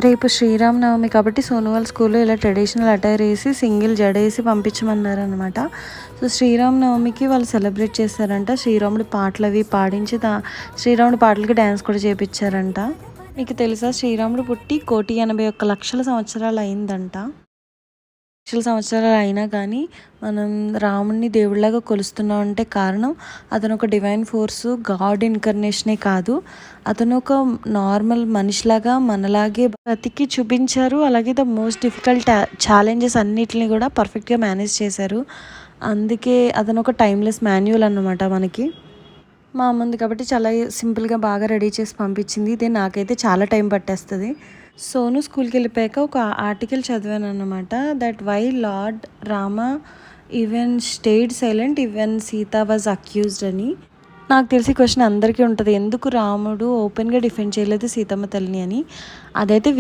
రేపు శ్రీరామనవమి కాబట్టి సోను వాళ్ళ స్కూల్లో ఇలా ట్రెడిషనల్ అటైర్ వేసి సింగిల్ జడేసి పంపించమన్నారనమాట. సో శ్రీరామనవమికి వాళ్ళు సెలబ్రేట్ చేశారంట. శ్రీరాముడి పాటలు అవి పాడించి శ్రీరాముడి పాటలకి డ్యాన్స్ కూడా చేపించారంట. మీకు తెలుసా శ్రీరాముడు పుట్టి 1,81,00,000 సంవత్సరాలు అయిందంట. లక్షల సంవత్సరాలు అయినా కానీ మనం రాముడిని దేవుడిలాగా కొలుస్తున్నాం అంటే కారణం అతను ఒక డివైన్ ఫోర్సు, గాడ్ ఇన్కర్నేషనే కాదు, అతను ఒక నార్మల్ మనిషిలాగా మనలాగే బ్రతికి చూపించారు. అలాగే ద మోస్ట్ డిఫికల్ట్ ఛాలెంజెస్ అన్నిటిని కూడా పర్ఫెక్ట్గా మేనేజ్ చేశారు. అందుకే అతను ఒక టైమ్లెస్ మాన్యువల్ అన్నమాట. మనకి మా అమ్మ ఉంది కాబట్టి చాలా సింపుల్గా బాగా రెడీ చేసి పంపించింది. ఇదే నాకైతే చాలా టైం పట్టేస్తుంది. సోను స్కూల్కి వెళ్ళిపోయాక ఒక ఆర్టికల్ చదివాను అన్నమాట. That why lord Rama even stayed silent even Sita was accused అని. నాకు తెలిసి క్వశ్చన్ అందరికీ ఉంటుంది, ఎందుకు రాముడు ఓపెన్గా డిఫెండ్ చేయలేదు సీతమ్మ తల్లిని అని. అదైతే